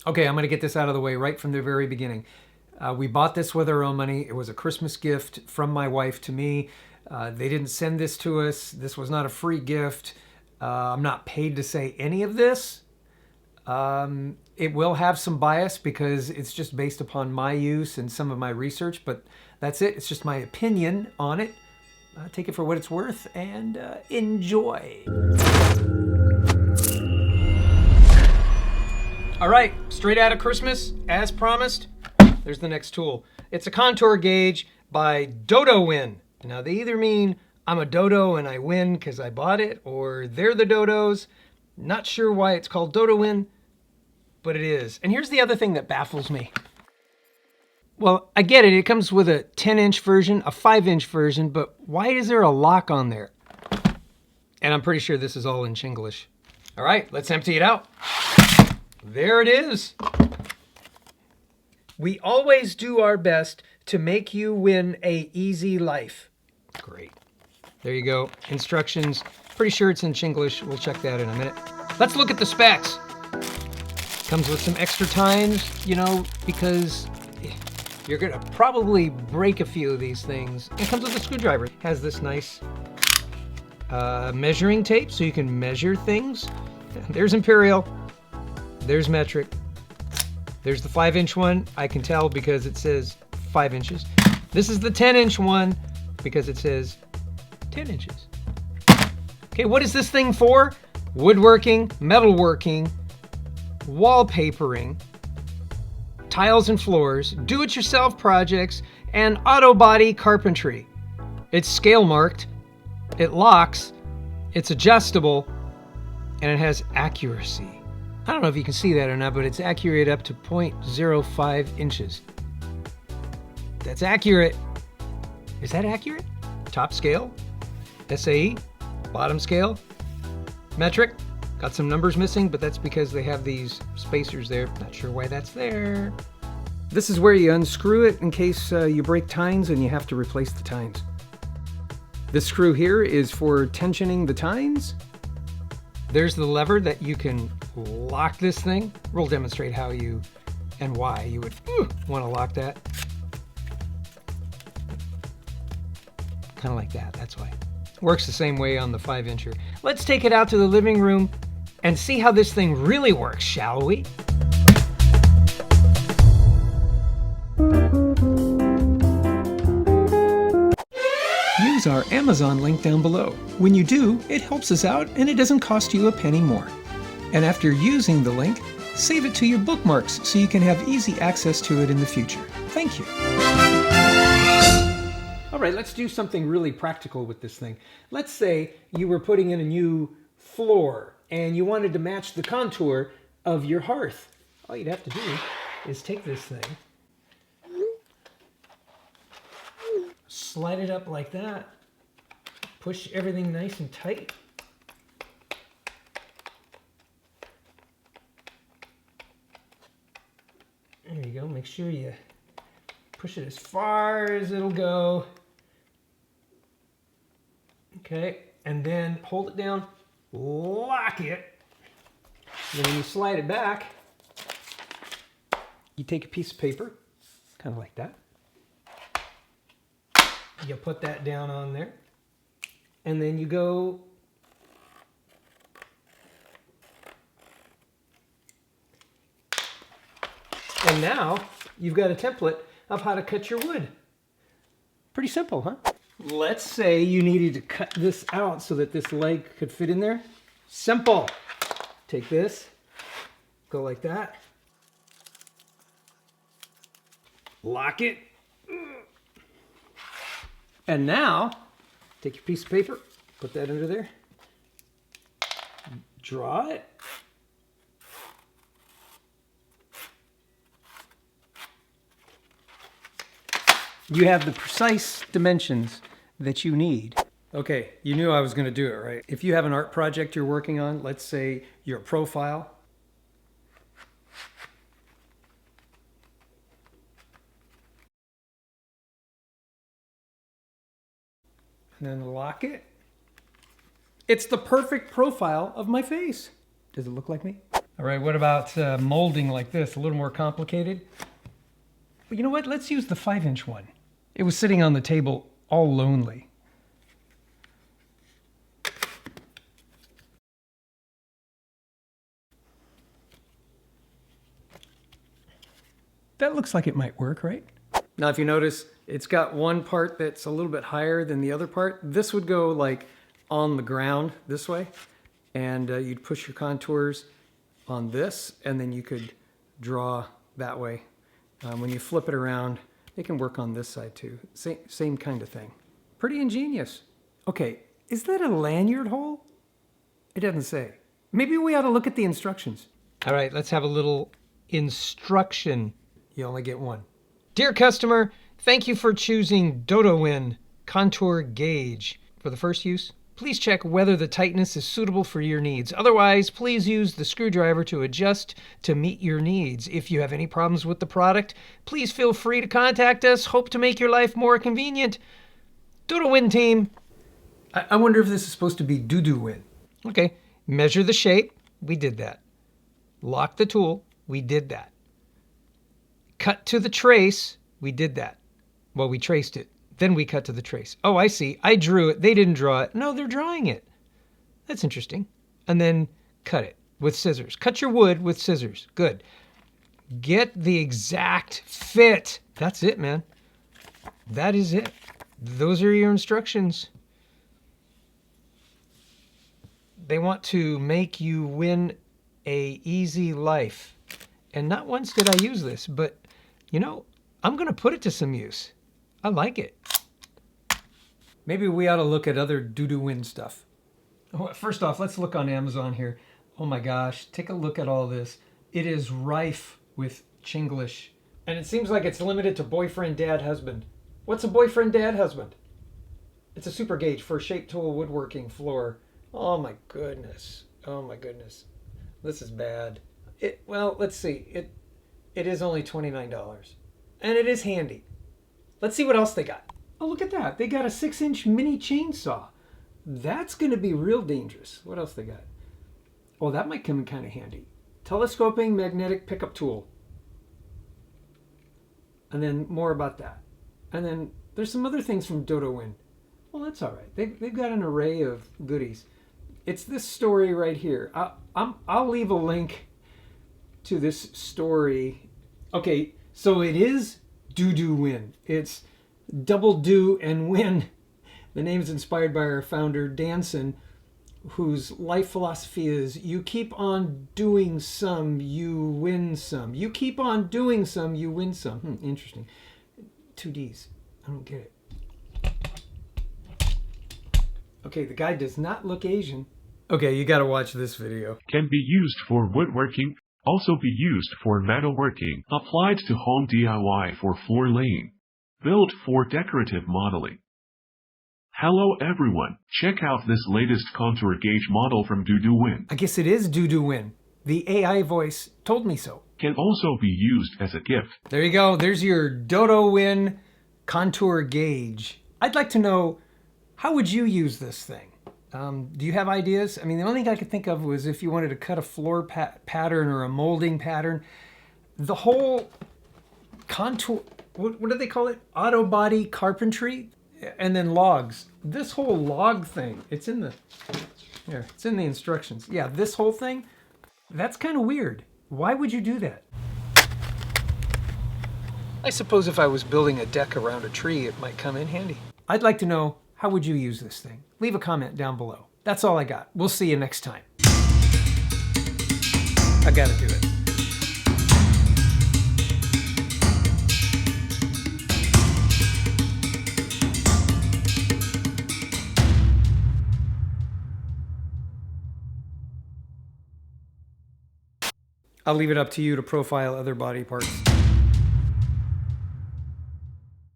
Okay, I'm going to get this out of the way right from the very beginning. We bought this with our own money. It was a Christmas gift from my wife to me. They didn't send this to us. This was not a free gift. I'm not paid to say any of this. It will have some bias because it's just based upon my use and some of my research, but that's it. It's just my opinion on it. Take it for what it's worth and enjoy. All right, straight out of Christmas, as promised, there's the next tool. It's a contour gauge by Dodo Win. Now, they either mean I'm a dodo and I win because I bought it, or they're the dodos. Not sure why it's called Dodo Win, but it is. And here's the other thing that baffles me. Well, I get it. It comes with a 10-inch version, a 5-inch version, but why is there a lock on there? And I'm pretty sure this is all in Chinglish. All right, let's empty it out. There it is. We always do our best to make you win a easy life. Great. There you go. Instructions. Pretty sure it's in Chinglish. We'll check that in a minute. Let's look at the specs. Comes with some extra tines, you know, because you're gonna probably break a few of these things. It comes with a screwdriver. It has this nice measuring tape so you can measure things. There's imperial. There's metric. There's the 5-inch one. I can tell because it says 5 inches. This is the 10-inch one because it says 10 inches. Okay, what is this thing for? Woodworking, metalworking, wallpapering, tiles and floors, do-it-yourself projects, and auto body carpentry. It's scale marked, it locks, it's adjustable, and it has accuracy. I don't know if you can see that or not, but it's accurate up to 0.05 inches. That's accurate. Is that accurate? Top scale, SAE, bottom scale, metric. Got some numbers missing, but that's because they have these spacers there. Not sure why that's there. This is where you unscrew it in case you break tines and you have to replace the tines. This screw here is for tensioning the tines. There's the lever that you can lock this thing. We'll demonstrate how you and why you would want to lock that. Kind of like that, that's why. Works the same way on the 5-incher. Let's take it out to the living room and see how this thing really works, shall we? Use our Amazon link down below. When you do, it helps us out and it doesn't cost you a penny more. And after using the link, save it to your bookmarks so you can have easy access to it in the future. Thank you. All right, let's do something really practical with this thing. Let's say you were putting in a new floor and you wanted to match the contour of your hearth. All you'd have to do is take this thing, slide it up like that, push everything nice and tight. There you go, make sure you push it as far as it'll go. Okay, and then hold it down, lock it. Then when you slide it back, you take a piece of paper, kind of like that. You put that down on there, and then you go and now you've got a template of how to cut your wood. Pretty simple, huh? Let's say you needed to cut this out so that this leg could fit in there. Simple. Take this, go like that, lock it, and now take your piece of paper, put that under there, draw it, you have the precise dimensions that you need. Okay, you knew I was going to do it, right? If you have an art project you're working on, let's say your profile, and then lock it. It's the perfect profile of my face. Does it look like me? All right, what about molding like this? A little more complicated? But you know what? Let's use the 5-inch one. It was sitting on the table all lonely. That looks like it might work, right? Now, if you notice, it's got one part that's a little bit higher than the other part. This would go like on the ground this way, and you'd push your contours on this, and then you could draw that way. When you flip it around, it can work on this side too. Same kind of thing. Pretty ingenious. Okay, is that a lanyard hole? It doesn't say. Maybe we ought to look at the instructions. All right, let's have a little instruction. You only get one. Dear customer, thank you for choosing DodoWin Contour Gauge. For the first use, please check whether the tightness is suitable for your needs. Otherwise, please use the screwdriver to adjust to meet your needs. If you have any problems with the product, please feel free to contact us. Hope to make your life more convenient. DodoWin team. I wonder if this is supposed to be DodoWin. Okay, measure the shape. We did that. Lock the tool. We did that. Cut to the trace. We did that. Well, we traced it. Then we cut to the trace. Oh, I see. I drew it. They didn't draw it. No, they're drawing it. That's interesting. And then cut it with scissors. Cut your wood with scissors. Good. Get the exact fit. That's it, man. That is it. Those are your instructions. They want to make you win a easy life. And not once did I use this, but you know, I'm going to put it to some use. I like it. Maybe we ought to look at other DodoWin stuff. Oh, first off, let's look on Amazon here. Oh my gosh, take a look at all this. It is rife with Chinglish. And it seems like it's limited to boyfriend, dad, husband. What's a boyfriend, dad, husband? It's a super gauge for shape tool woodworking floor. Oh my goodness. Oh my goodness. This is bad. Well, let's see. It is only $29. And it is handy. Let's see what else they got. Oh, look at that. They got a 6-inch mini chainsaw. That's going to be real dangerous. What else they got? Oh, that might come in kind of handy. Telescoping magnetic pickup tool. And then more about that. And then there's some other things from DodoWin. Well, that's all right. They've got an array of goodies. It's this story right here. I'll leave a link to this story. Okay, so it is DodoWin. It's double do and win. The name is inspired by our founder, Danson, whose life philosophy is you keep on doing some, you win some. You keep on doing some, you win some. Interesting. 2 Ds. I don't get it. Okay, the guy does not look Asian. Okay, you gotta watch this video. Can be used for woodworking, also be used for metalworking, applied to home DIY for floor laying, built for decorative modeling. Hello everyone, check out this latest contour gauge model from DodoWin. I guess it is DodoWin. The AI voice told me so. Can also be used as a gift. There you go, there's your DodoWin contour gauge. I'd like to know, how would you use this thing? Do you have ideas? I mean, the only thing I could think of was if you wanted to cut a floor pattern or a molding pattern. The whole contour, what do they call it? Auto body carpentry, and then logs. This whole log thing, it's in the instructions. Yeah, this whole thing, that's kind of weird. Why would you do that? I suppose if I was building a deck around a tree, it might come in handy. I'd like to know, how would you use this thing? Leave a comment down below. That's all I got. We'll see you next time. I gotta do it. I'll leave it up to you to profile other body parts.